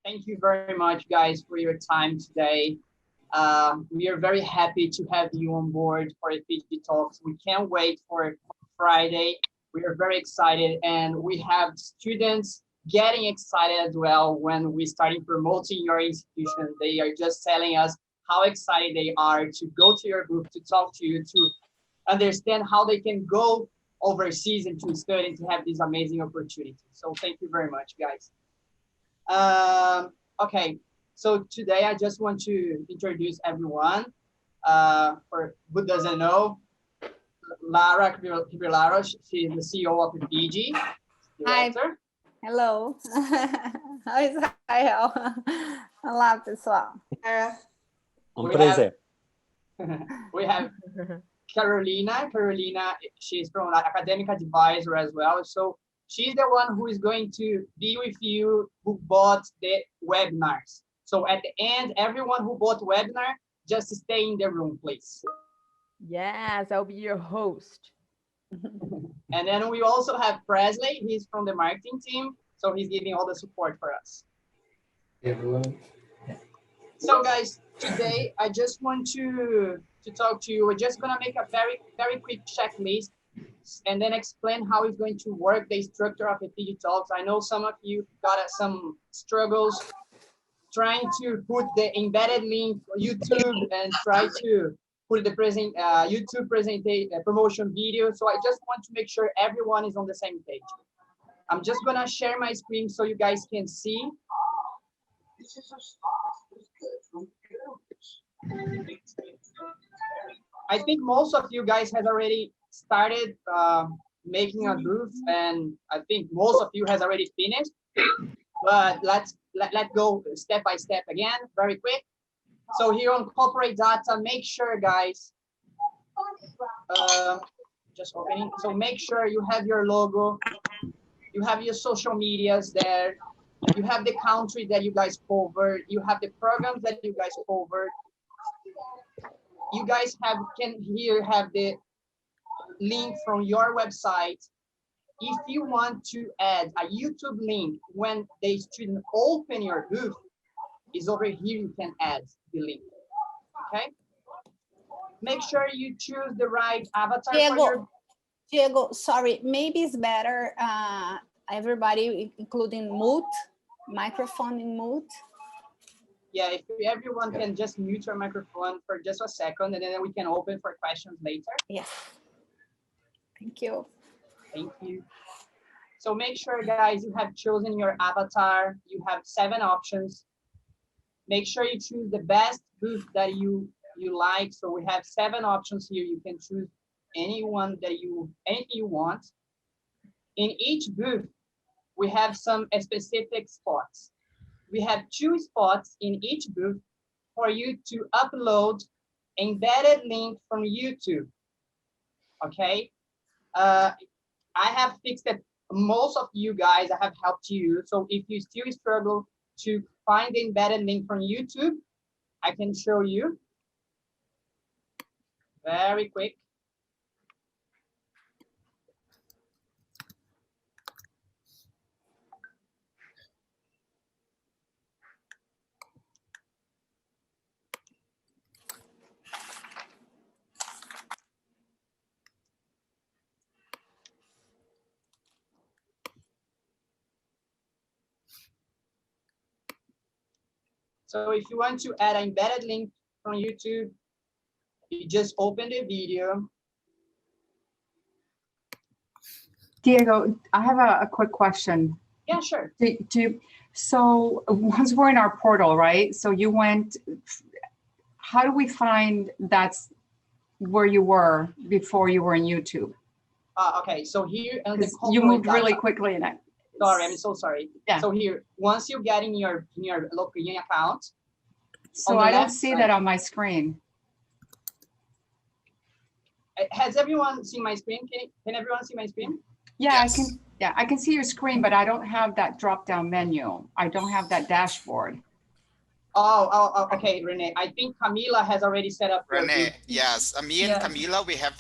Thank you very much, guys, for your time today. We are very happy to have you on board for Efigie Talks. We can't wait for Friday. We are very excited, and we have students getting excited as well when we starting promoting your institution. They are just telling us how excited they are to go to your group, to talk to you, to understand how they can go overseas and to study and to have this amazing opportunity. So thank you very much, guys. Okay, so today I just want to introduce everyone. For who doesn't know, Lara Kirilaro, she is the CEO of Efigie. Hi. Hello. Oi, Israel. Olá, pessoal. Prazer. We have Carolina. Carolina, she's from an academic advisor as well. So she's the one who is going to be with you who bought the webinars. So at the end, everyone who bought webinar, just stay in the room, please. Yes, I'll be your host. And then we also have Presley. He's from the marketing team. So he's giving all the support for us. Hey, everyone. So guys, today I just want to talk to you. We're just gonna make a very quick checklist and then explain how it's going to work, the structure of Efigie Talks. I know some of you got some struggles trying to put the embedded link for YouTube and try to put the YouTube presentation promotion video. So I just want to make sure everyone is on the same page. I'm just gonna share my screen so you guys can see. I think most of you guys has already started making a group, and I think most of you has already finished. But let's go step by step again, very quick. So here on corporate data, make sure, guys, just opening. So make sure you have your logo, you have your social medias there, you have the country that you guys covered, you have the programs that you guys covered. You guys can have the link from your website. If you want to add a YouTube link when the student open your booth, is over here, you can add the link, okay? Make sure you choose the right avatar for your... Diego, sorry, maybe it's better everybody including mute, microphone in mute. Yeah, if everyone can just mute your microphone for just a second, and then we can open for questions later. Yes. Thank you. Thank you. So make sure, guys, you have chosen your avatar. You have 7 options. Make sure you choose the best booth that you like. So we have 7 options here. You can choose anything you want. In each booth, we have some specific spots. We have 2 spots in each booth for you to upload embedded link from YouTube. Okay. I have fixed it. Most of you guys, I have helped you. So if you still struggle to find the embedded link from YouTube, I can show you very quick. So if you want to add an embedded link from YouTube, you just open the video. Diego, I have a quick question. Yeah, sure. So once we're in our portal, right? So you went, how do we find that's where you were before you were in YouTube? Okay, so here you moved really quickly in it. Sorry, I'm so sorry. Yeah. So here, once you get in your login account. So I don't see that on my screen. Has everyone seen my screen? Can everyone see my screen? Yeah, yes. I can see your screen, but I don't have that drop-down menu. I don't have that dashboard. Okay, Renee. I think Camila has already set up your Renee, booth. yes. Me and Yeah. Camila, we have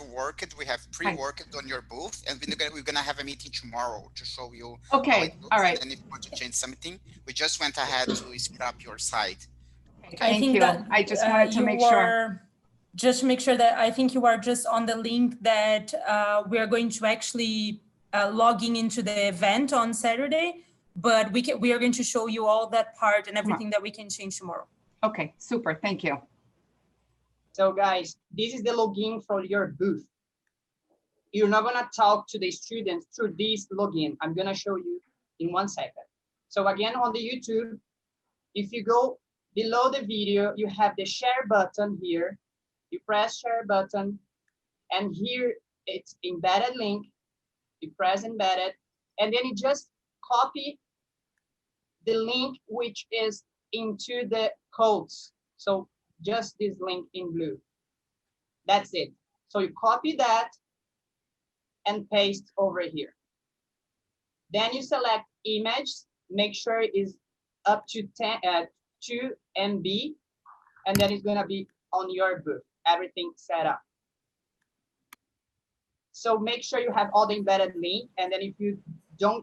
pre-worked on your booth, and we're gonna have a meeting tomorrow to show you how Okay, it looks. all right. And if you want to change something, we just went ahead to speed up your site. I Thank think you. that I just wanted to you make sure. are just to make sure that I think you are just on the link that we are going to actually logging into the event on Saturday, but we are going to show you all that part and everything that we can change tomorrow. Okay, super. Thank you. So guys, this is the login for your booth. You're not gonna talk to the students through this login. I'm gonna show you in 1 second. So again, on the YouTube, if you go below the video, you have the share button here. You press share button, and here it's embedded link. You press embedded, and then you just copy the link which is into the codes. So just this link in blue. That's it. So you copy that and paste over here. Then you select image, make sure it is up to 2 MB, and then it's gonna be on your booth, everything set up. So make sure you have all the embedded link, and then if you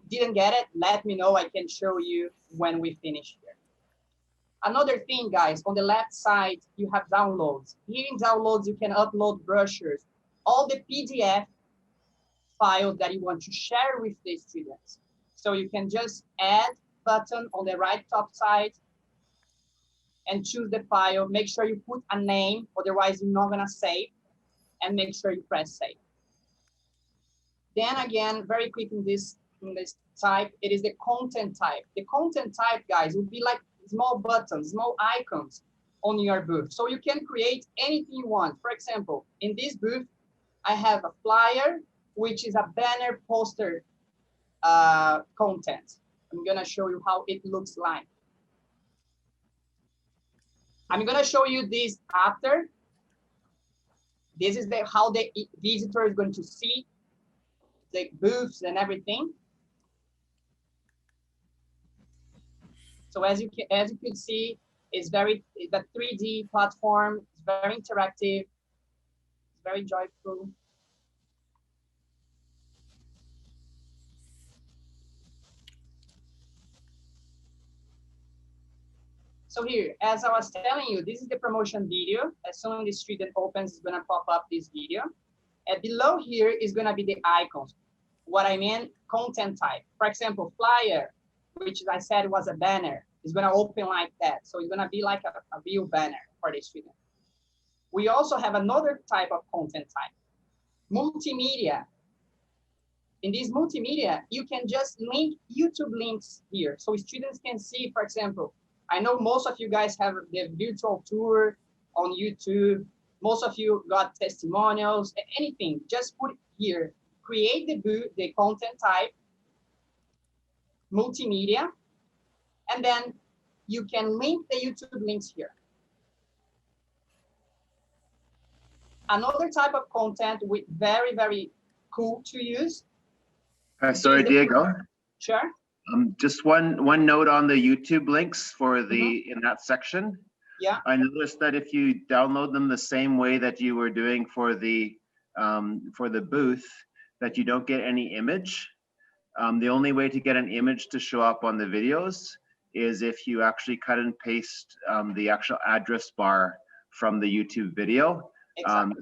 didn't get it, let me know, I can show you when we finish here. Another thing, guys, on the left side, you have downloads. Here in downloads, you can upload brochures, all the PDF files that you want to share with the students. So you can just add button on the right top side and choose the file. Make sure you put a name, otherwise you're not gonna save, and make sure you press save. Then again, very quick in this type, it is the content type. The content type, guys, would be like small buttons, small icons on your booth. So you can create anything you want. For example, in this booth, I have a flyer, which is a banner poster content. I'm gonna show you how it looks like. I'm gonna show you this after. This is how the visitor is going to see the booths and everything. So as you can see, it's the 3D platform. It's very interactive. It's very joyful. So here, as I was telling you, this is the promotion video. As soon as the student opens, it's gonna pop up this video. And below here is gonna be the icons. What I mean, content type. For example, flyer, which I said was a banner, is gonna open like that. So it's gonna be like a real banner for the student. We also have another type of content type, multimedia. In this multimedia, you can just link YouTube links here. So students can see, for example, I know most of you guys have the virtual tour on YouTube. Most of you got testimonials, anything, just put it here. Create the content type, multimedia, and then you can link the YouTube links here. Another type of content with very, very cool to use. Sorry, Diego. Sure. Just one note on the YouTube links for in that section. Yeah. I noticed that if you download them the same way that you were doing for the booth, that you don't get any image. The only way to get an image to show up on the videos is if you actually cut and paste the actual address bar from the YouTube video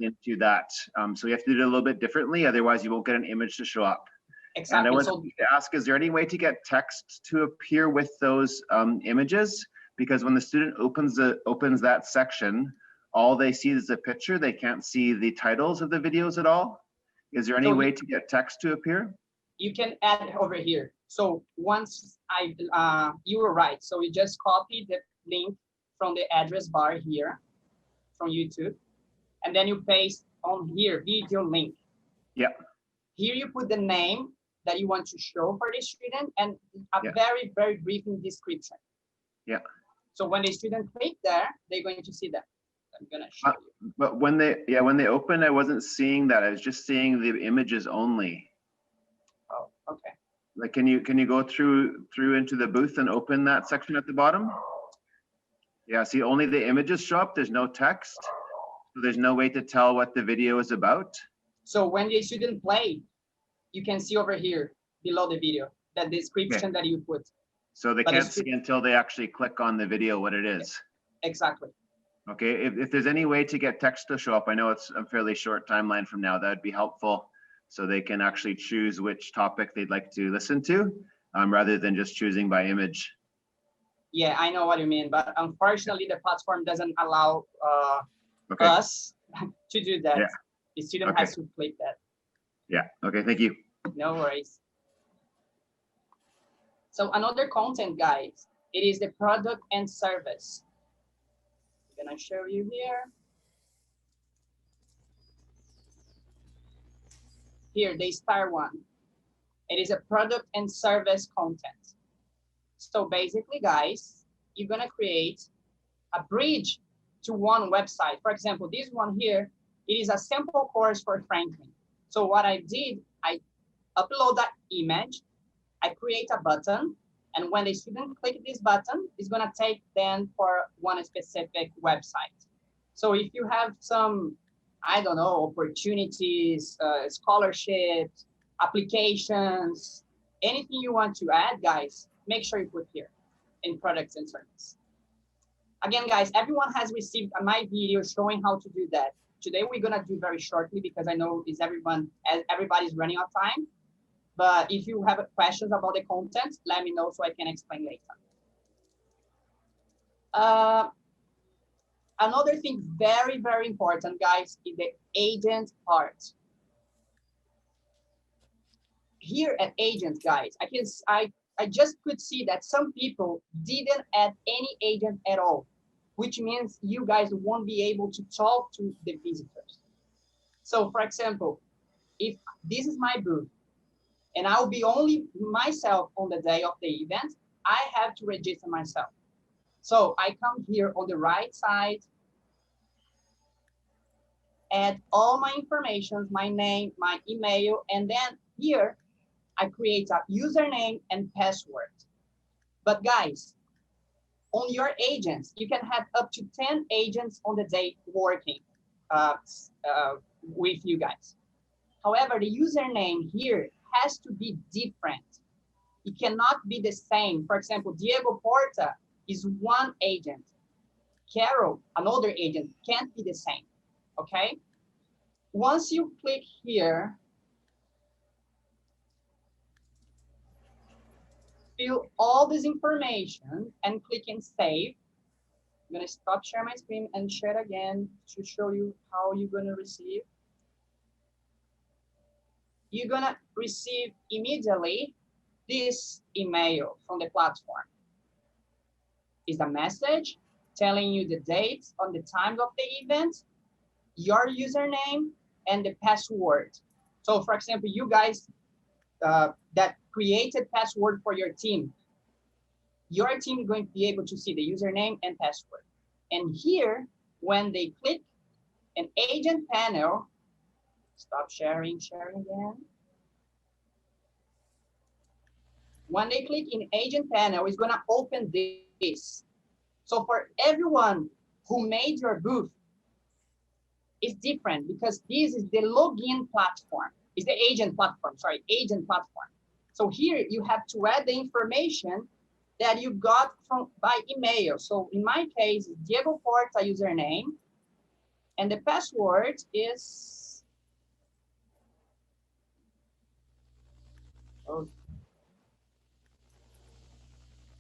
into that. So you have to do it a little bit differently, otherwise you won't get an image to show up. Exactly. And I wanted to ask, is there any way to get text to appear with those images? Because when the student opens that section, all they see is a picture. They can't see the titles of the videos at all. Is there any way to get text to appear? You can add it over here. So once you were right. So you just copy the link from the address bar here from YouTube, and then you paste on here, video link. Yeah. Here you put the name that you want to show for the student and a very, very brief description. Yeah. So when the student click there, they're going to see that. I'm gonna show you. But when they open, I wasn't seeing that. I was just seeing the images only. Oh, okay. Like, can you go through into the booth and open that section at the bottom? Yeah, see, only the images show up. There's no text. So there's no way to tell what the video is about. So when the student play, you can see over here below the video, that description that you put. So they But can't it's- see until they actually click on the video what it is. Exactly. Okay, if there's any way to get text to show up, I know it's a fairly short timeline from now, that'd be helpful. So they can actually choose which topic they'd like to listen to, rather than just choosing by image. Yeah, I know what you mean, but unfortunately the platform doesn't allow Okay, us to do that. Yeah. The student Okay. has to click that. yeah, okay, thank you. No worries. So another content, guys, it is the product and service. I'm gonna show you here. Here, the star one. It is a product and service content. So basically, guys, you're gonna create a bridge to one website. For example, this one here, it is a sample course for Franklin. So what I did, I upload that image, I create a button, and when the student click this button, it's gonna take them for one specific website. So if you have some, I don't know, opportunities, scholarships, applications, anything you want to add, guys, make sure you put here in products and service. Again, guys, everyone has received my video showing how to do that. Today we're gonna do very shortly because I know everybody's running out of time. But if you have questions about the content, let me know so I can explain later. Another thing very, very important, guys, is the agent part. Here at agent, guys, I just could see that some people didn't add any agent at all, which means you guys won't be able to talk to the visitors. So for example, if this is my booth and I'll be only myself on the day of the event, I have to register myself. So I come here on the right side, add all my information, my name, my email, and then here I create a username and password. But guys, on your agents, you can have up to 10 agents on the day working with you guys. However, the username here has to be different. It cannot be the same. For example, Diego Porta is one agent. Carol, another agent, can't be the same, okay? Once you click here, fill all this information and click in save. I'm gonna stop sharing my screen and share it again to show you how you're gonna receive. You're gonna receive immediately this email from the platform. It's a message telling you the dates on the time of the event, your username, and the password. So for example, you guys that created password for your team is going to be able to see the username and password. And here, when they click an agent panel, stop sharing again. When they click in agent panel, it's gonna open this. So for everyone who made your booth, it's different because this is the login platform. It's the agent platform, sorry, agent platform. So here you have to add the information that you got by email. So in my case, Diego Porta username, and the password is,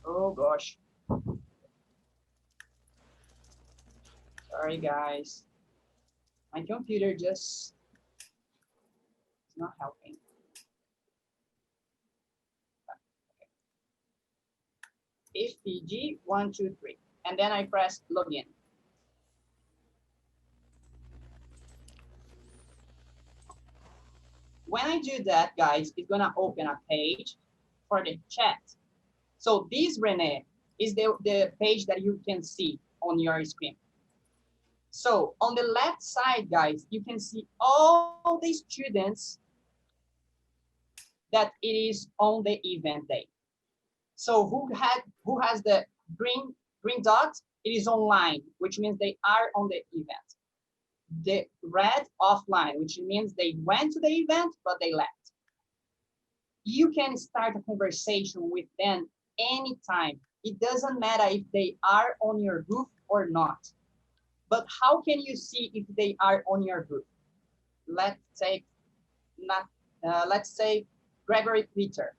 oh gosh. Sorry guys. My computer just is not helping. Efigie 123, and then I press login. When I do that, guys, it's gonna open a page for the chat. So this, Rene, is the page that you can see on your screen. So on the left side, guys, you can see all the students that it is on the event day. So who has the green dot? it is online, which means they are on the event. The red, offline, which means they went to the event, but they left. You can start a conversation with them anytime. It doesn't matter if they are on your booth or not. But how can you see if they are on your booth? Let's say Gregory Peter.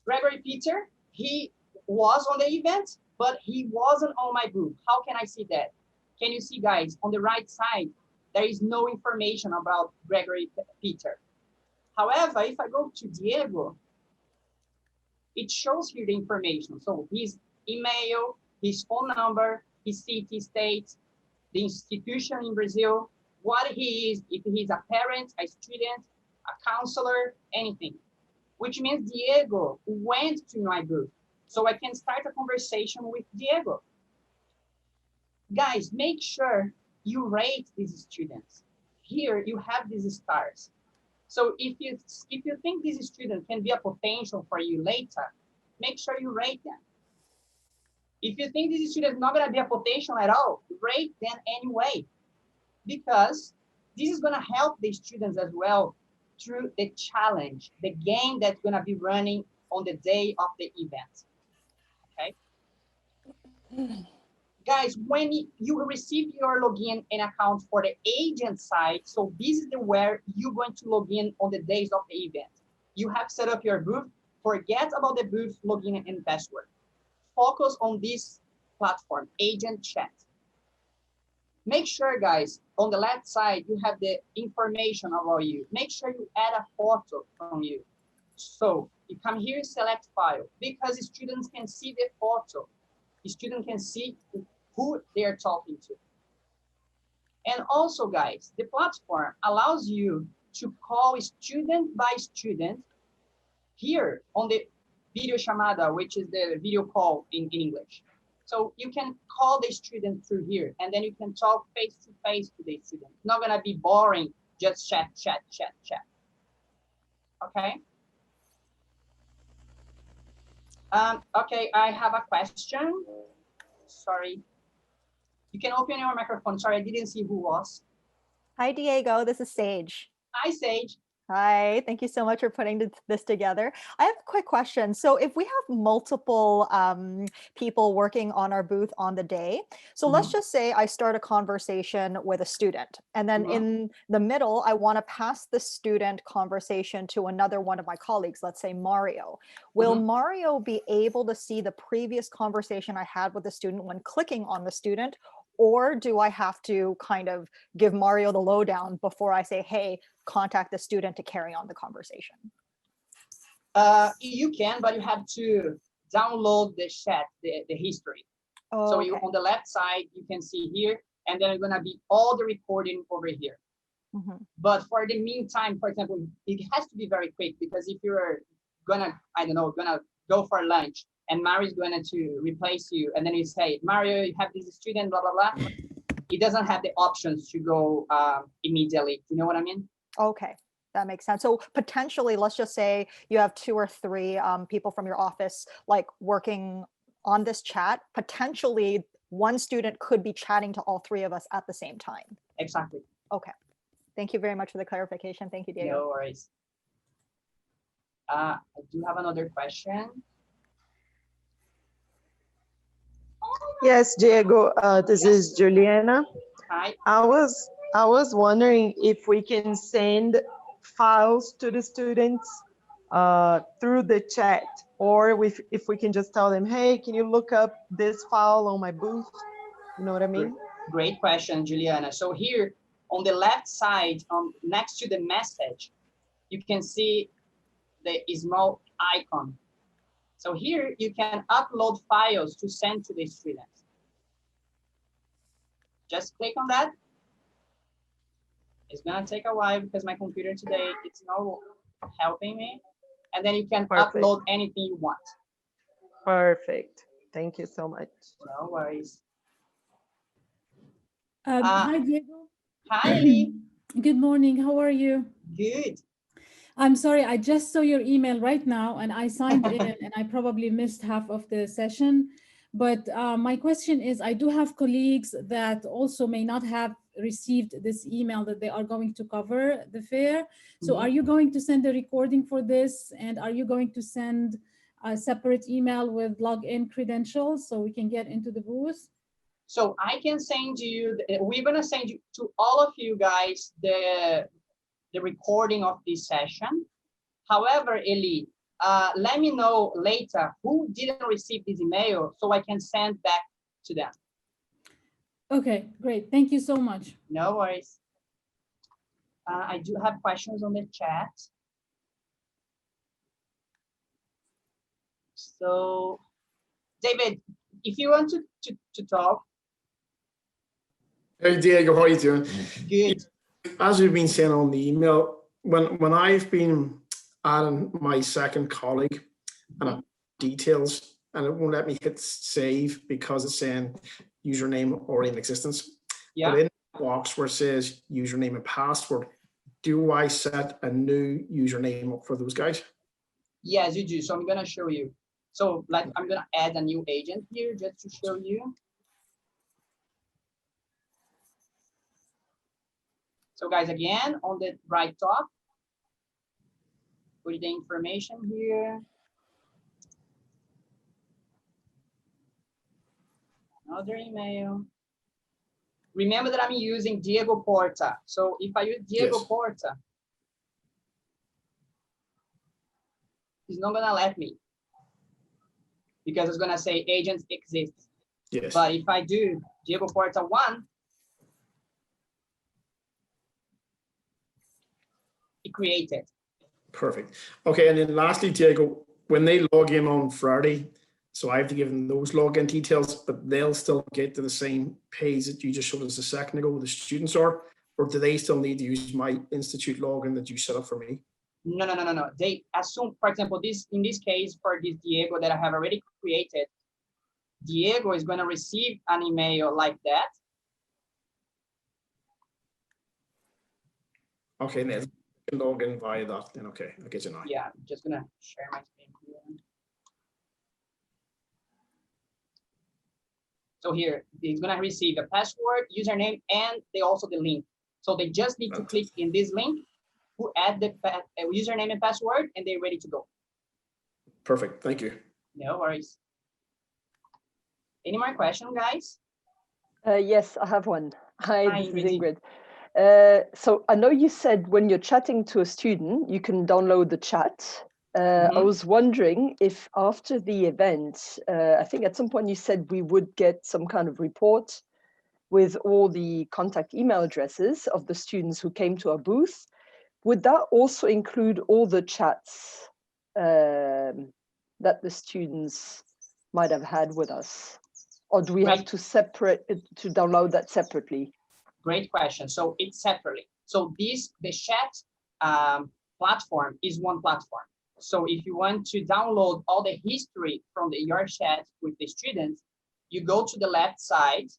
Gregory Peter, he was on the event, but he wasn't on my booth. How can I see that? Can you see, guys, on the right side, there is no information about Gregory Peter. However, if I go to Diego, it shows here the information. So his email, his phone number, his city, state, the institution in Brazil, what he is, if he's a parent, a student, a counselor, anything. Which means Diego went to my booth. So I can start a conversation with Diego. Guys, make sure you rate these students. Here you have these stars. So if you think this student can be a potential for you later, make sure you rate them. If you think this student is not going to be a potential at all, rate them anyway, because this is going to help the students as well through the challenge, the game that's going to be running on the day of the event. Okay. Guys, when you receive your login and account for the agent side, so this is where you're going to log in on the days of the event. You have set up your booth, forget about the booth login and password. Focus on this platform, agent chat. Make sure, guys, on the left side, you have the information about you. Make sure you add a photo from you. So you come here, select file, because the students can see the photo. The student can see who they're talking to. And also, guys, the platform allows you to call student by student here on the video chamada, which is the video call in English. So you can call the student through here, and then you can talk face to face to the student. It's not gonna be boring, just chat, chat, chat, chat. Okay. Okay, I have a question. Sorry. You can open your microphone. Sorry, I didn't see who was. Hi, Diego. This is Sage. Hi, Sage. Hi, thank you so much for putting this together. I have a quick question. So if we have multiple people working on our booth on the day, so let's just say I start a conversation with a student, and then in the middle, I want to pass the student conversation to another one of my colleagues, let's say Mario. Will Mario be able to see the previous conversation I had with the student when clicking on the student? Or do I have to kind of give Mario the lowdown before I say, hey, contact the student to carry on the conversation? You can, but you have to download the chat, the history. Oh, so you on the left side, you can see here, and then it's gonna be all the recording over here. But for the meantime, for example, it has to be very quick, because if you're gonna, I don't know, gonna go for lunch, and Mario is going to replace you, and then you say, Mario, you have this student, blah, blah, blah. He doesn't have the options to go immediately. You know what I mean? Okay, that makes sense. So potentially, let's just say you have 2 or 3 people from your office like working on this chat. Potentially, one student could be chatting to all 3 of us at the same time. Exactly. Okay. Thank you very much for the clarification. Thank you, Diego. No worries. I do have another question. Yes, Diego, this is Juliana. Hi. I was wondering if we can send files to the students through the chat, or if we can just tell them, hey, can you look up this file on my booth? You know what I mean? Great question, Juliana. So here on the left side, next to the message, you can see the small icon. So here you can upload files to send to the students. Just click on that. It's gonna take a while because my computer today, it's not helping me. And then you can upload anything you want. Perfect. Thank you so much. No worries. Hi, Diego. Hi, Lee. Good morning. How are you? Good. I'm sorry, I just saw your email right now and I signed in and I probably missed half of the session, But my question is, I do have colleagues that also may not have received this email that they are going to cover the fair. So are you going to send a recording for this? And are you going to send a separate email with login credentials so we can get into the booth? So I can send you, we're gonna send you to all of you guys the recording of this session. However, Eli, let me know later who didn't receive this email so I can send back to them. Okay, great. Thank you so much. No worries. I do have questions on the chat. So, David, if you want to talk. Hey Diego, how are you doing? Good. As we've been saying on the email, when I've been adding my second colleague and details, and it won't let me hit save because it's saying username already in existence. Yeah. But in the box where it says username and password, do I set a new username up for those guys? Yes, you do. So I'm gonna show you. So like I'm gonna add a new agent here just to show you. So guys, again, on the right top, put the information here. Another email. Remember that I'm using Diego Porta. So if I use Diego Porta, it's not gonna let me because it's gonna say agents exist. Yes. But if I do Diego Porta 1, it created. Perfect. Okay, and then lastly, Diego, when they log in on Friday, so I have to give them those login details, but they'll still get to the same page that you just showed us a second ago where the students are, or do they still need to use my institute login that you set up for me? No. They assume, for example, in this case, for this Diego that I have already created, Diego is going to receive an email like that. Okay, and then log in via that, then okay, I get you now. Yeah, I'm just gonna share my screen here. So here, he's gonna receive a password, username, and also the link. So they just need to click in this link, who add the username and password, and they're ready to go. Perfect, thank you. No worries. Any more questions, guys? Yes, I have one. Hi, this is Ingrid. Ingrid. So I know you said when you're chatting to a student, you can download the chat. I was wondering if after the event, I think at some point you said we would get some kind of report with all the contact email addresses of the students who came to our booth. Would that also include all the chats that the students might have had with us? Or do we have to download that separately? Great question. So it's separately. So the chat platform is one platform. So if you want to download all the history from your chat with the students, you go to the left side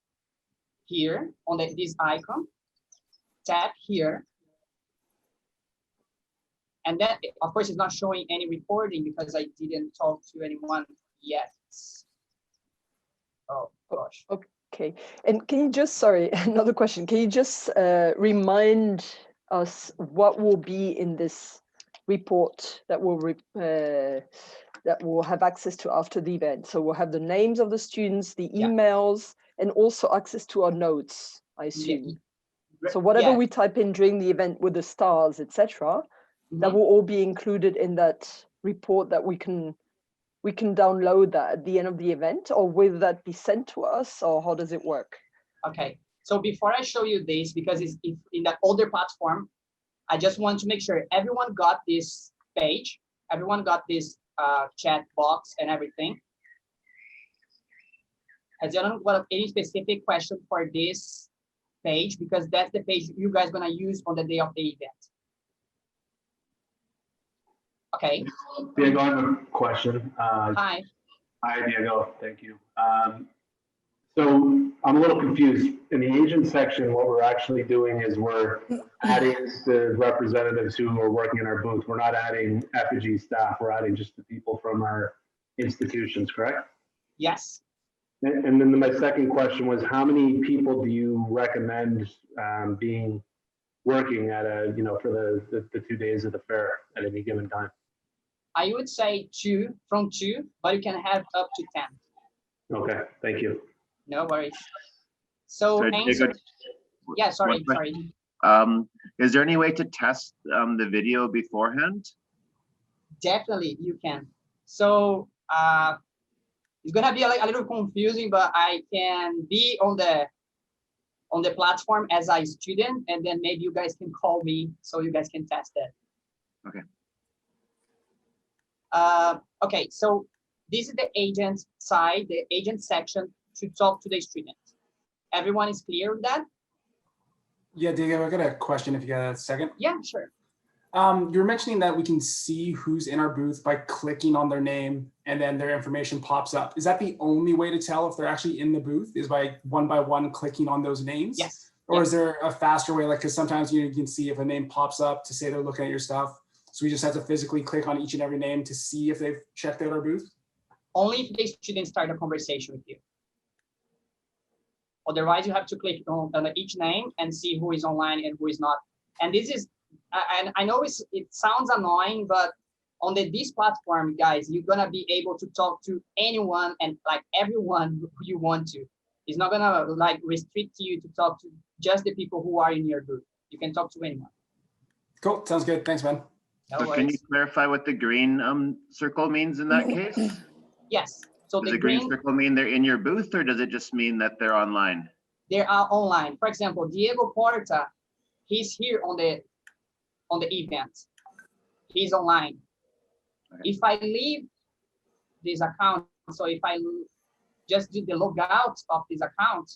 here on this icon, tap here. And then, of course, it's not showing any recording because I didn't talk to anyone yet. Oh, gosh. Okay. And can you just, sorry, another question. Can you just remind us what will be in this report that we'll have access to after the event? So we'll have the names of the students, the emails, and also access to our notes, I assume. So whatever we type in during the event with the stars, etc., that will all be included in that report that we can download that at the end of the event, or will that be sent to us, or how does it work? Okay, so before I show you this, because it's in that older platform, I just want to make sure everyone got this page, everyone got this chat box and everything. Has anyone got any specific question for this page? Because that's the page you guys gonna use on the day of the event. Okay. Diego, I have a question. Hi. Hi, Diego. Thank you. So I'm a little confused. In the agent section, what we're actually doing is we're adding the representatives who are working in our booth. We're not adding Efigie staff. We're adding just the people from our institutions, correct? Yes. And then my second question was, how many people do you recommend working at for the 2 days of the fair at any given time? I would say from two, but you can have up to 10. Okay, thank you. No worries. So Sorry, answer. Jacob, Yeah, sorry, one question. sorry. Is there any way to test the video beforehand? Definitely you can. So it's gonna be a little confusing, but I can be on the platform as a student, and then maybe you guys can call me so you guys can test it. Okay. Okay, so this is the agent side, the agent section to talk to the student. Everyone is clear with that? Yeah, Diego, I got a question if you got a second. Yeah, sure. You're mentioning that we can see who's in our booth by clicking on their name and then their information pops up. Is that the only way to tell if they're actually in the booth, is by one clicking on those names? Yes. Or yes. is there a faster way? Like, because sometimes you can see if a name pops up to say they're looking at your stuff. So we just have to physically click on each and every name to see if they've checked out our booth? Only if the student start a conversation with you. Otherwise, you have to click on each name and see who is online and who is not. And this is, and I know it sounds annoying, but on this platform, guys, you're gonna be able to talk to anyone and like everyone who you want to. It's not gonna like restrict you to talk to just the people who are in your group. You can talk to anyone. Cool, sounds good. Thanks, man. No So can you worries. clarify what the green circle means in that case? Yes. So Does the the green green, circle mean they're in your booth, or does it just mean that they're online? they are online. For example, Diego Porta, he's here on the event. He's online. Okay. If I leave this account, so if I just do the logout of this account,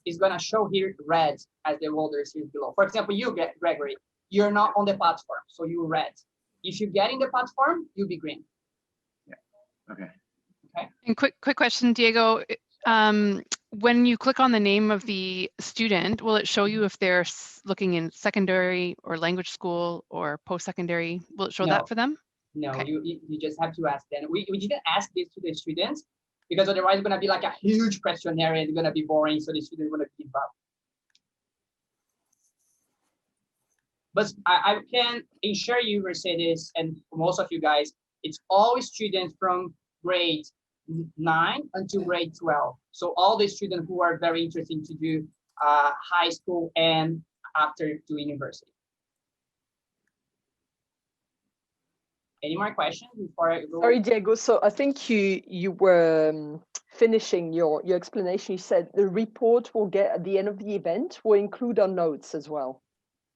it's gonna show here red as the folders here below. For example, you get Gregory, you're not on the platform, so you're red. If you get in the platform, you'll be green. Yeah. Okay. Okay. And quick question, Diego. When you click on the name of the student, will it show you if they're looking in secondary or language school or post-secondary? Will it show No. that for them? No, Okay. you just have to ask them. We didn't ask this to the students because otherwise it's gonna be like a huge questionnaire and it's gonna be boring, so the students gonna give up. But I can assure you, Mercedes, and most of you guys, it's all students from grade 9 until grade 12. So all the students who are very interested to do high school and after to university. Any more questions before I go? Sorry, Diego. So I think you were finishing your explanation. You said the report we'll get at the end of the event will include our notes as well,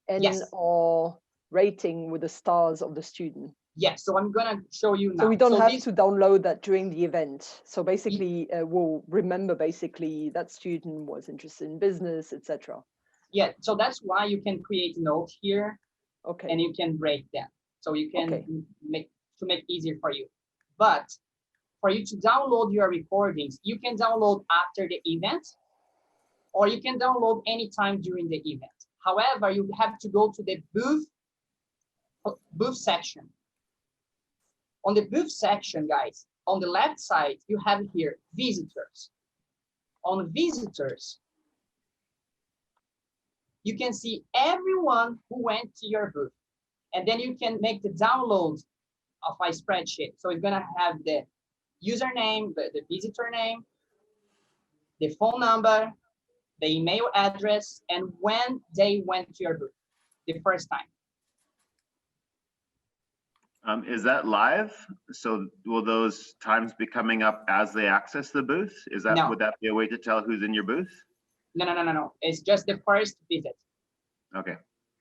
and Yes. our rating with the stars of the student. Yes, so I'm gonna show you now. So we don't have this, to download that during the event. So basically, we'll remember basically that student was interested in business, etc. yeah, so that's why you can create notes here Okay. and you can break them. So you can Okay. make easier for you. But for you to download your recordings, you can download after the event, or you can download anytime during the event. However, you have to go to the booth section. On the booth section, guys, on the left side, you have here visitors. On visitors, you can see everyone who went to your booth. And then you can make the download of a spreadsheet. So it's gonna have the username, the visitor name, the phone number, the email address, and when they went to your booth the first time. Is that live? So will those times be coming up as they access the booth? Is that, No. would that be a way to tell who's in your booth? No. It's just the first visit. Okay.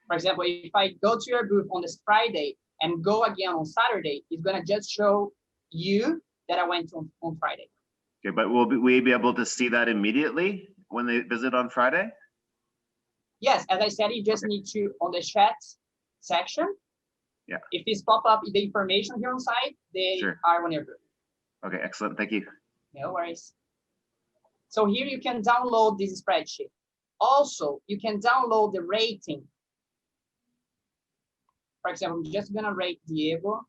For example, if I go to your booth on this Friday and go again on Saturday, it's gonna just show you that I went on Friday. Okay, but will we be able to see that immediately when they visit on Friday? Yes, as I said, you just need to, on the chat section, Yeah. if it's pop up the information here on site, they Sure. are on your group. Okay, excellent. Thank you. No worries. So here you can download this spreadsheet. Also, you can download the rating. For example, I'm just gonna rate Diego.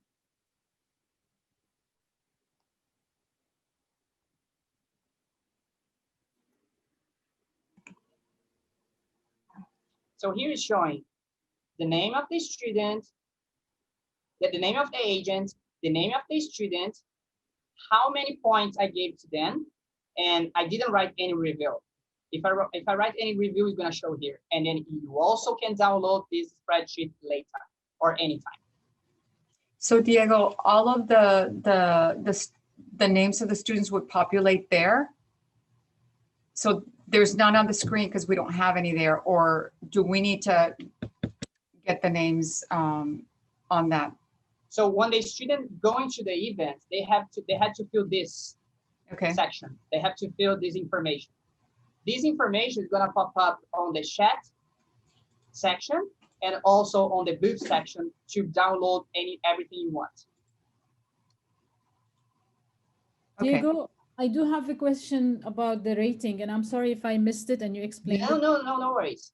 So here is showing the name of the student, the name of the agent, the name of the student, how many points I gave to them, and I didn't write any review. If I write any review, it's gonna show here. And then you also can download this spreadsheet later or anytime. So Diego, all of the names of the students would populate there? So there's none on the screen because we don't have any there, or do we need to get the names on that? So when the student going to the event, they had to fill this section. They have to fill this information. This information is gonna pop up on the chat section and also on the booth section to download everything you want. Diego, I do have a question about the rating, and I'm sorry if I missed it and you explained it. No worries.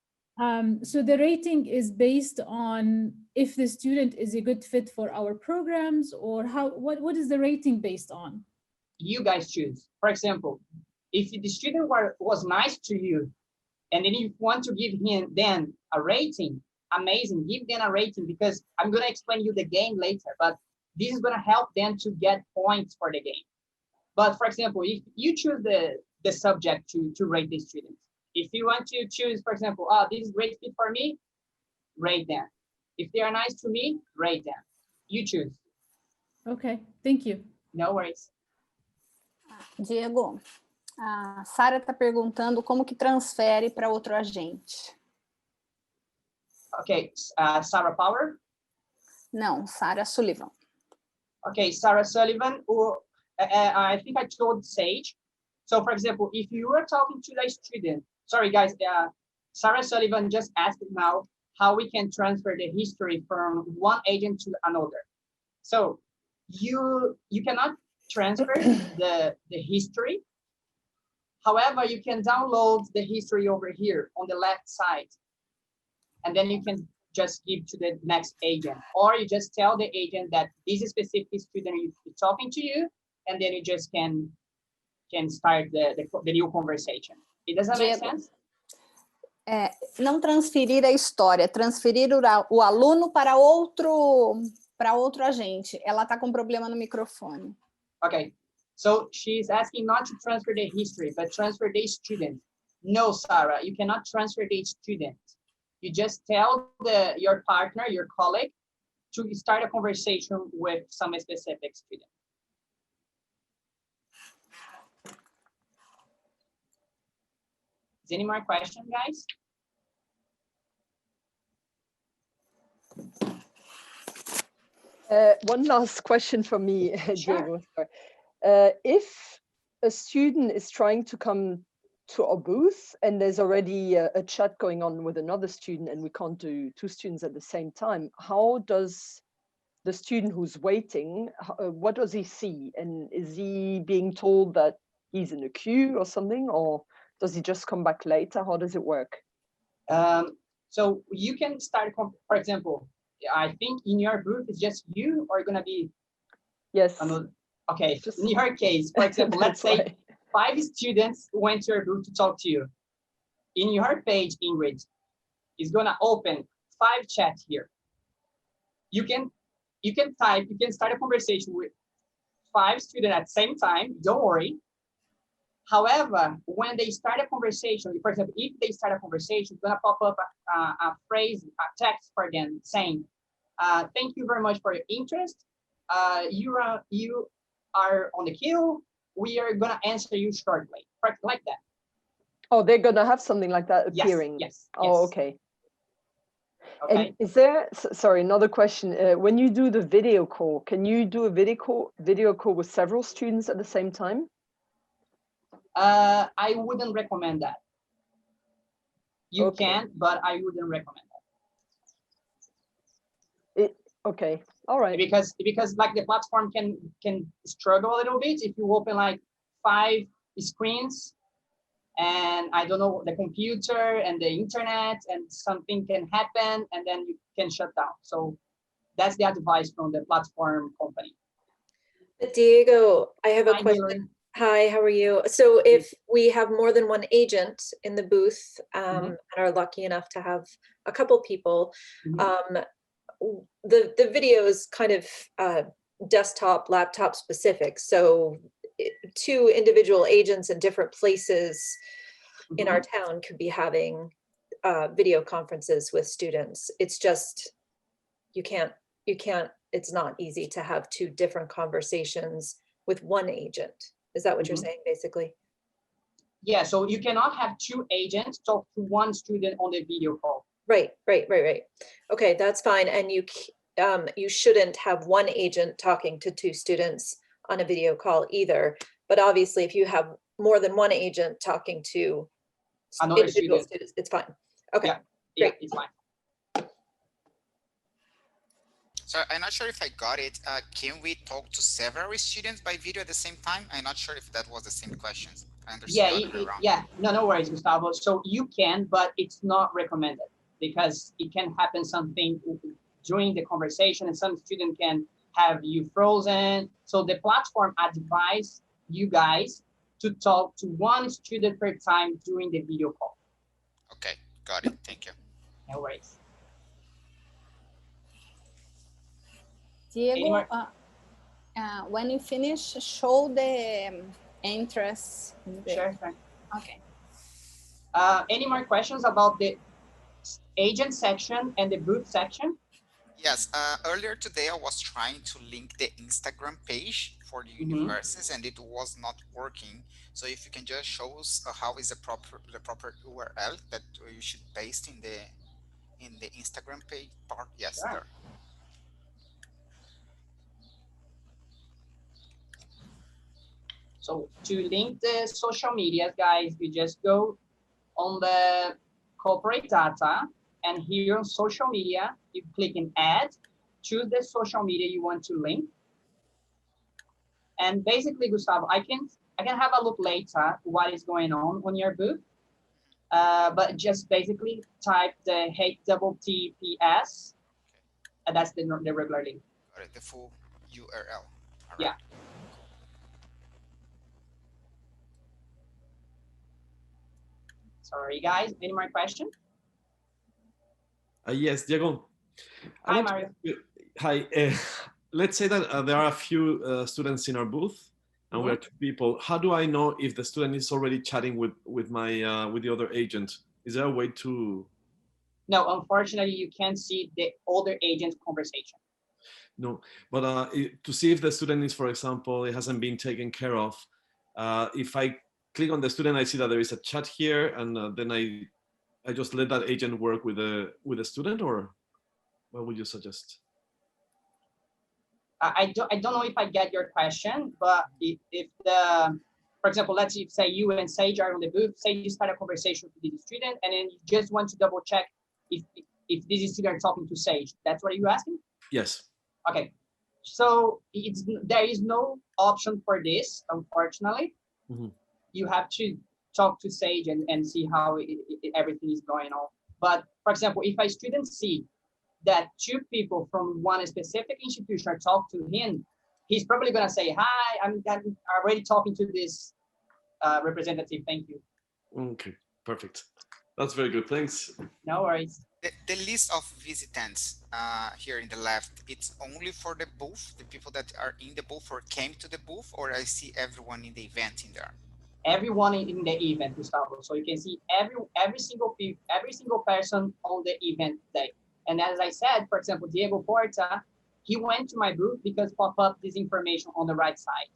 So the rating is based on if the student is a good fit for our programs, or what is the rating based on? You guys choose. For example, if the student was nice to you, and then you want to give him then a rating, amazing, give them a rating, because I'm gonna explain you the game later, but this is gonna help them to get points for the game. But for example, if you choose the subject to rate the students, if you want to choose, for example, this is great fit for me, rate them. If they are nice to me, rate them. You choose. Okay, thank you. No worries. Diego, a Sara está perguntando como que transfere para outro agente. Okay, Sarah Power? Não, Sara Sullivan. Okay, Sarah Sullivan, or I think I told Sage. So for example, if you are talking to a student, sorry guys, Sarah Sullivan just asked now how we can transfer the history from one agent to another. So you cannot transfer the history. However, you can download the history over here on the left side. And then you can just give to the next agent, or you just tell the agent that this is specific student is talking to you, and then you just can start the new conversation. It doesn't make sense? Não transferir a história, transferir o aluno para outro agente. Ela está com problema no microfone. Okay, so she's asking not to transfer the history, but transfer the student. No, Sarah, you cannot transfer the student. You just tell your partner, your colleague, to start a conversation with some specific student. Is any more question, guys? One last question from me, Diego. Sure. If a student is trying to come to our booth and there's already a chat going on with another student and we can't do two students at the same time, how does the student who's waiting, what does he see? And is he being told that he's in a queue or something, or does he just come back later? How does it work? So you can start, for example, I think in your booth it's just you, or gonna be okay, in your case, for example, let's say 5 students went to your booth to talk to you. In your page, Ingrid is gonna open 5 chats here. You can start a conversation with 5 students at the same time, don't worry. However, when they start a conversation, for example, if they start a conversation, it's gonna pop up a phrase, a text for them saying, thank you very much for your interest. You are on the queue. We are gonna answer you shortly, like that. Oh, they're gonna have something like that appearing? Yes. Oh, okay. And is there, sorry, another question. When you do the video call, can you do a video call with several students at the same time? I wouldn't recommend that. You can, but I wouldn't recommend that. Okay, all right. Because like the platform can struggle a little bit if you open like 5 screens, and I don't know, the computer and the internet, and something can happen and then you can shut down. So that's the advice from the platform company. Diego, I have a question. Hillary. Hi, how are you? So if we have more than one agent in the booth and are lucky enough to have a couple people, the video is kind of desktop, laptop specific. So two individual agents in different places in our town could be having video conferences with students. It's just, you can't, it's not easy to have two different conversations with one agent. Is that what you're saying, basically? Yeah, so you cannot have two agents talk to one student on the video call. Right. Okay, that's fine. And you shouldn't have one agent talking to two students on a video call either. But obviously, if you have more than one agent talking to Another individual student. students, it's fine. Okay, Yeah, great. it's fine. So I'm not sure if I got it. Can we talk to several students by video at the same time? I'm not sure if that was the same questions. I understood. Yeah, no worries, Gustavo. So you can, but it's not recommended because it can happen something during the conversation and some student can have you frozen. So the platform advises you guys to talk to one student per time during the video call. Okay, got it. Thank you. No worries. Diego, when you finish, show the interest. Sure. Okay. Any more questions about the agent section and the booth section? Yes, earlier today I was trying to link the Instagram page for the universities and it was not working. So if you can just show us how is the proper URL that you should paste in the Instagram page part. Yes, sure. There. So to link the social media, guys, you just go on the corporate data and here on social media, you click in add, choose the social media you want to link. And basically, Gustavo, I can have a look later what is going on your booth. But just basically type the HTTPS, and that's the regular link. Got it, the full URL. Yeah. Sorry, guys. Any more questions? Yes, Diego. Hi, Mario. Hi. Let's say that there are a few students in our booth, and we are two people. How do I know if the student is already chatting with the other agent? Is there a way to? No, unfortunately, you can't see the other agent's conversation. No, but to see if the student is, for example, it hasn't been taken care of. If I click on the student, I see that there is a chat here, and then I just let that agent work with the student, or what would you suggest? I don't know if I get your question, but if for example, let's say you and Sage are on the booth, say you start a conversation with the student, and then you just want to double check if this student is talking to Sage. That's what you're asking? Yes. Okay. So there is no option for this, unfortunately. You have to talk to Sage and see how everything is going on. But for example, if a student see that two people from one specific institution are talking to him, he's probably going to say, hi, I'm already talking to this representative. Thank you. Okay, perfect. That's very good. Thanks. No worries. The list of visitants here in the left, it's only for the booth, the people that are in the booth or came to the booth, or I see everyone in the event in there? Everyone in the event, Gustavo. So you can see every single person on the event day. And as I said, for example, Diego Porta, he went to my booth because pop up this information on the right side.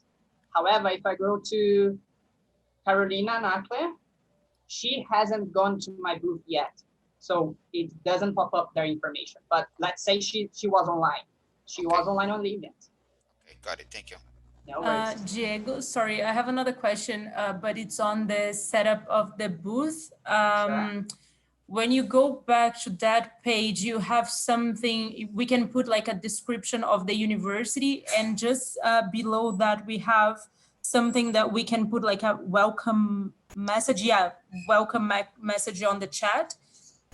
However, if I go to Carolina Nacle, she hasn't gone to my booth yet. So it doesn't pop up their information. But let's say she was online. She was online on the event. Okay, got it. Thank you. No worries. Diego, sorry, I have another question, but it's on the setup of the booth. Sure. When you go back to that page, you have something, we can put like a description of the university, and just below that we have something that we can put like a welcome message. Yeah, welcome message on the chat.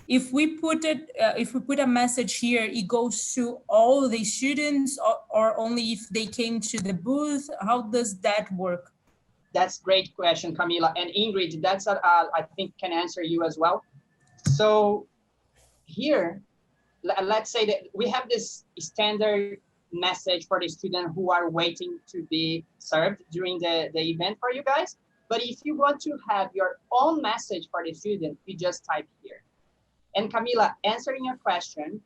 If we put a message here, it goes to all the students or only if they came to the booth? How does that work? That's great question, Camila. And Ingrid, that's I think can answer you as well. So here, let's say that we have this standard message for the student who are waiting to be served during the event for you guys. But if you want to have your own message for the student, you just type here. And Camila, answering your question,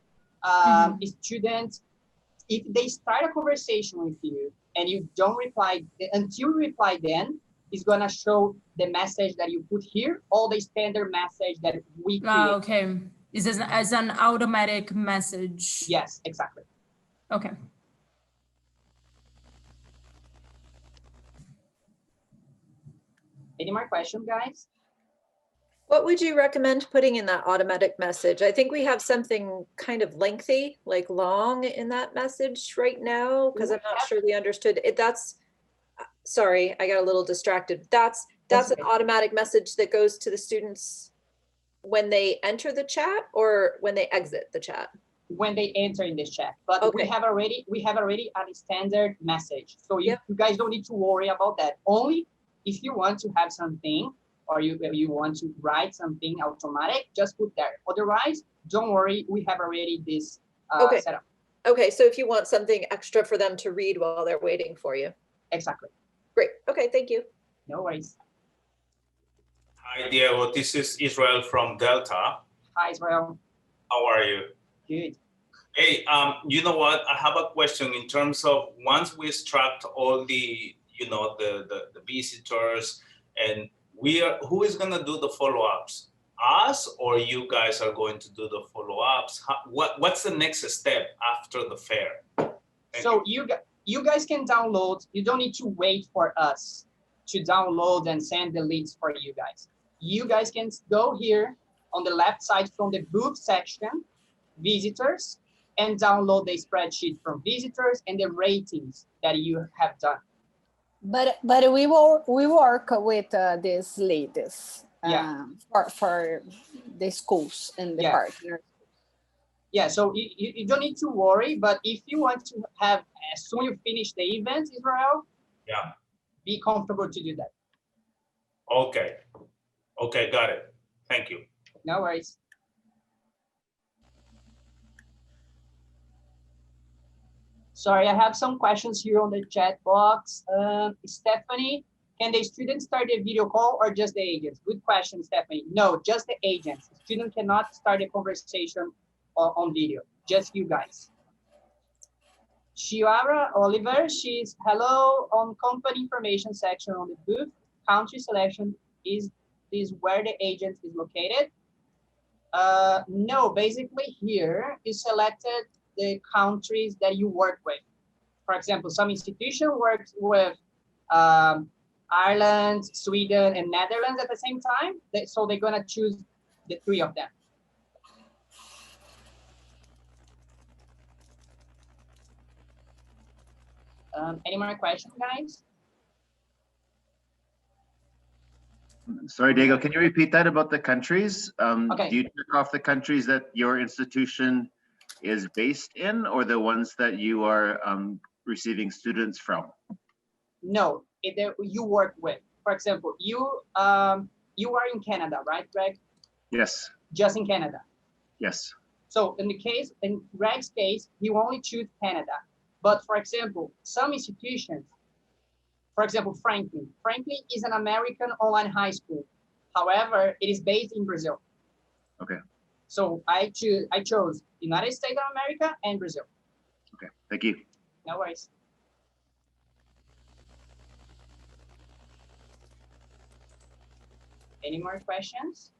students, if they start a conversation with you and you don't reply, until you reply then, it's gonna show the message that you put here, all the standard message that we create. Okay, is this as an automatic message? Yes, exactly. Okay. Any more questions, guys? What would you recommend putting in that automatic message? I think we have something kind of lengthy, like long in that message right now, because I'm not sure we understood it. That's, sorry, I got a little distracted. That's an automatic message that goes to the students when they enter the chat or when they exit the chat? When they enter in this chat, but we have already a standard message. So you guys don't need to worry about that. Only if you want to have something or you want to write something automatic, just put there. Otherwise, don't worry, we have already this setup. Okay, so if you want something extra for them to read while they're waiting for you. Exactly. Great, okay, thank you. No worries. Hi, Diego, this is Israel from Delta. Hi, Israel. How are you? Good. Hey, you know what? I have a question in terms of once we extract all the, the visitors, and who is going to do the follow-ups? Us or you guys are going to do the follow-ups? What's the next step after the fair? So you guys can download. You don't need to wait for us to download and send the leads for you guys. You guys can go here on the left side from the booth section, visitors, and download the spreadsheet from visitors and the ratings that you have done. But we work with these leaders for the schools and the partners. Yeah, so you don't need to worry, but if you want to have, as soon you finish the event, Israel, be comfortable to do that. Okay. Okay, got it. Thank you. No worries. Sorry, I have some questions here on the chat box. Stephanie, can the students start a video call or just the agents? Good question, Stephanie. No, just the agents. The student cannot start a conversation on video, just you guys. Shiara Oliver, she's hello on company information section on the booth. Country selection is where the agent is located. No, basically here you selected the countries that you work with. For example, some institution works with Ireland, Sweden, and Netherlands at the same time. So they're gonna choose the 3 of them. Any more questions, guys? Sorry, Diego, can you repeat that about the countries? Okay. Do you check off the countries that your institution is based in, or the ones that you are receiving students from? No, you work with. For example, you are in Canada, right, Greg? Yes. Just in Canada. Yes. So in Greg's case, he only choose Canada. But for example, some institutions, for example, Franklin is an American online high school. However, it is based in Brazil. Okay. So I chose United States of America and Brazil. Okay, thank you. No worries. Any more questions?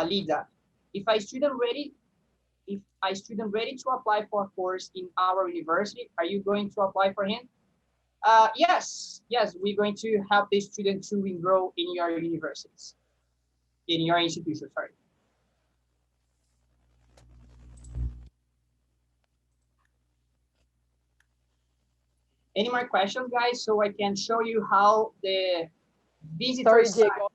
Lida, if a student ready to apply for a course in our university, are you going to apply for him? Yes, we're going to help the student to enroll in your universities, in your institution, sorry. Any more questions, guys? So I can show you how the visitors. Sorry, Diego.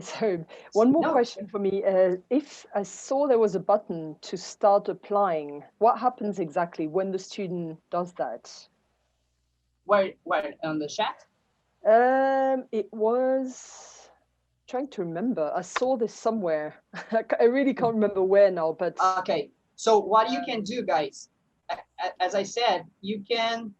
Sorry, one more question for me. If I saw there was a button to start applying, what happens exactly when the student does that? Where on the chat? It was trying to remember. I saw this somewhere. I really can't remember where now, but okay. So what you can do, guys, as I said, you can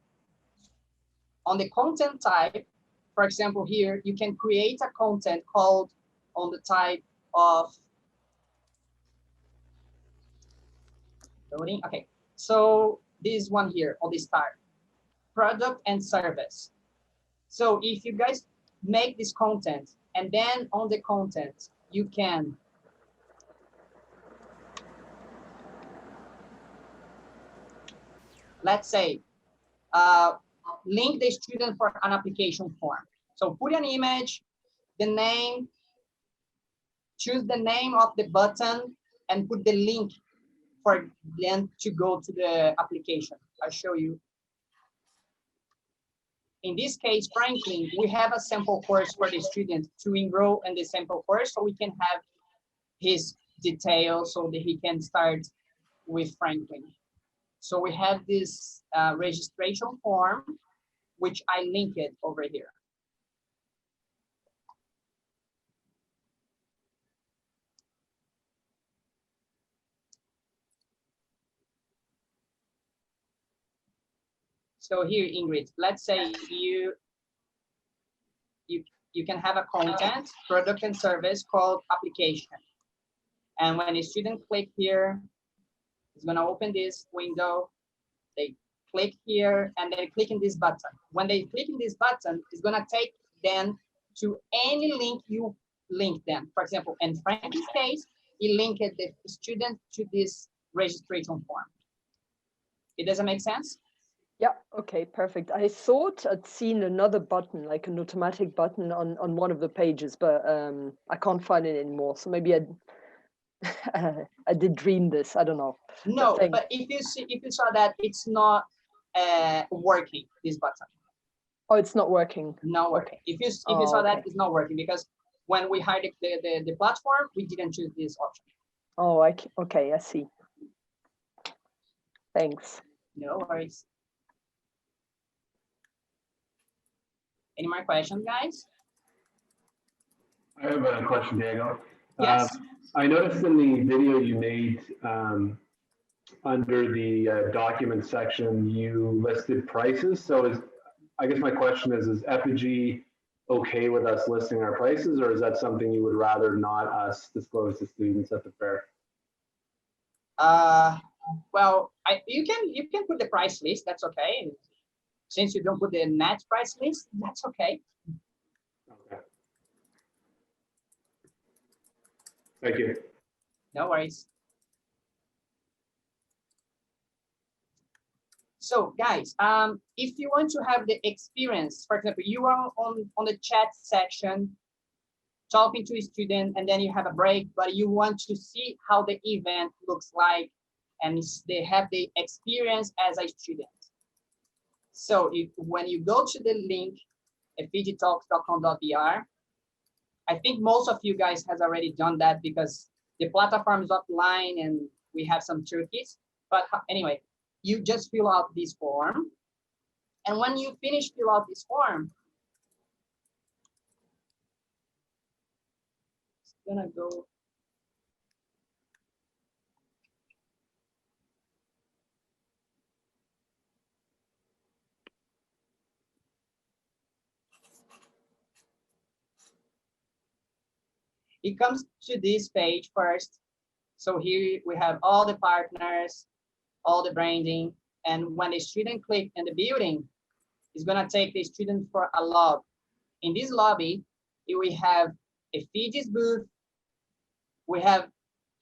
on the content type, for example, here you can create a content called on the type of loading. Okay, so this one here on the start, product and service. So if you guys make this content and then on the content, you can let's say link the student for an application form. So put an image, the name, choose the name of the button and put the link for them to go to the application. I'll show you. In this case, Franklin, we have a sample course for the student to enroll in the sample course so we can have his details so that he can start with Franklin. So we have this registration form, which I linked it over here. So here, Ingrid, let's say you can have a content, product and service called application. And when a student click here, it's gonna open this window. They click here and they click in this button. When they click in this button, it's gonna take them to any link you link them. For example, in Frank's case, he linked the student to this registration form. It doesn't make sense? yeah, okay, perfect. I thought I'd seen another button, like an automatic button on one of the pages, but I can't find it anymore. So maybe I did dream this. I don't know. No, but if you saw that it's not working, this button. Oh, it's not working. Not working. If you saw that, it's not working because when we hired the platform, we didn't choose this option. Oh, okay, I see. Thanks. No worries. Any more questions, guys? I have a question, Diego. Yes. I noticed in the video you made under the document section, you listed prices. So I guess my question is Efigie okay with us listing our prices, or is that something you would rather not us disclose to students at the fair? Well, you can put the price list. That's okay. Since you don't put the net price list, that's okay. Okay. Thank you. No worries. So guys, if you want to have the experience, for example, you are on the chat section talking to a student and then you have a break, but you want to see how the event looks like and they have the experience as a student. So when you go to the link, efigietalks.com.br, I think most of you guys has already done that because the platform is offline and we have some turkeys. But anyway, you just fill out this form. And when you finish fill out this form, it's gonna go. It comes to this page first. So here we have all the partners, all the branding. And when the student click in the building, it's gonna take the student for a lobby. In this lobby, we have Efigie's booth, we have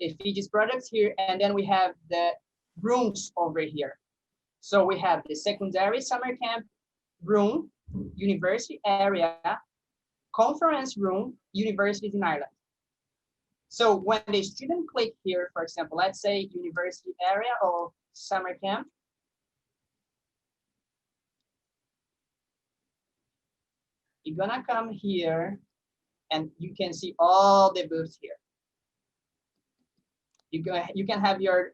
Efigie's products here, and then we have the rooms over here. So we have the secondary summer camp room, university area, conference room, universities in Ireland. So when the student click here, for example, let's say university area or summer camp, you're gonna come here and you can see all the booths here. You can have your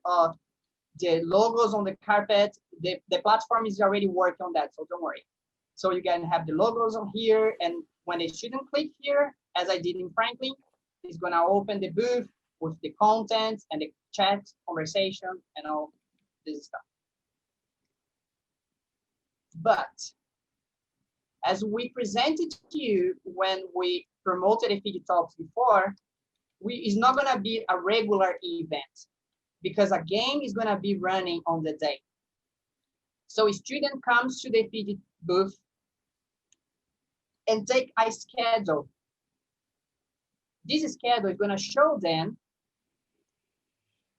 the logos on the carpet. The platform is already working on that, so don't worry. So you can have the logos on here, and when the student click here, as I did in Franklin, it's gonna open the booth with the content and the chat, conversation, and all this stuff. But as we presented to you when we promoted Efigie Talks before, it's not gonna be a regular event because a game is gonna be running on the day. So a student comes to the Efigie booth and take a schedule. This schedule is gonna show them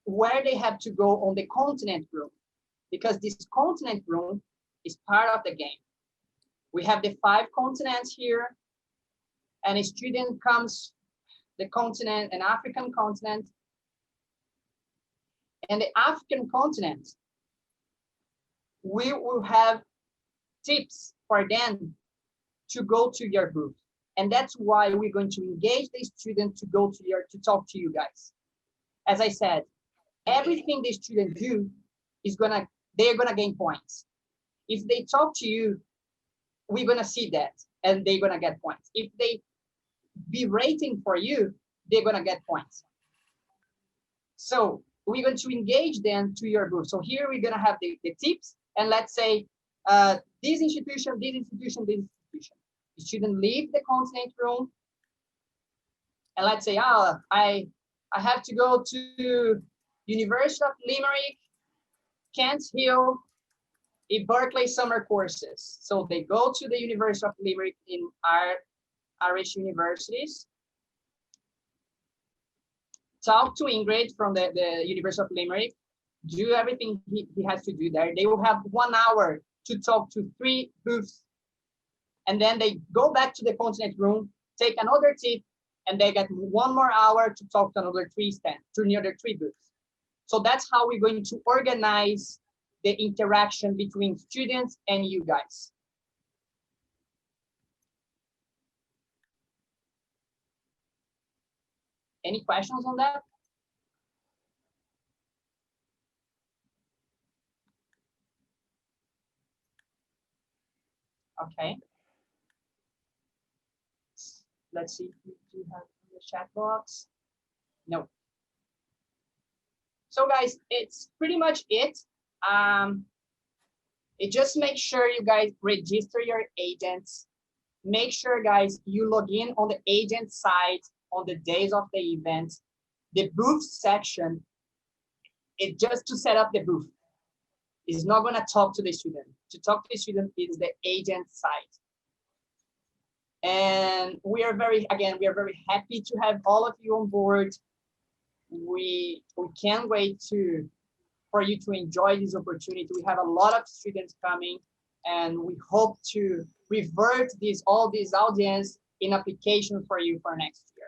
where they have to go on the continent room, because this continent room is part of the game. We have the 5 continents here, and a student comes the continent, an African continent, and the African continent, we will have tips for them to go to your booth. And that's why we're going to engage the student to go to talk to you guys. As I said, everything the student do is they're gonna gain points. If they talk to you, we're gonna see that, and they're gonna get points. If they be rating for you, they're gonna get points. So we're going to engage them to your booth. So here we're gonna have the tips, and let's say this institution, this institution, this institution. The student leave the continent room, and let's say, I have to go to University of Limerick, Kent Hill, Berkeley summer courses. So they go to the University of Limerick in our Irish universities, talk to Ingrid from the University of Limerick, do everything he has to do there. They will have 1 hour to talk to 3 booths, and then they go back to the continent room, take another tip, and they get 1 more hour to talk to another 3 stands, to another 3 booths. So that's how we're going to organize the interaction between students and you guys. Any questions on that? Okay. Let's see if we do have the chat box. No. So guys, it's pretty much it. It just make sure you guys register your agents. Make sure, guys, you log in on the agent side on the days of the event. The booth section, it's just to set up the booth. It's not gonna talk to the student. To talk to the student is the agent side. And we are very happy to have all of you on board. We can't wait for you to enjoy this opportunity. We have a lot of students coming, and we hope to revert all this audience in application for you for next year.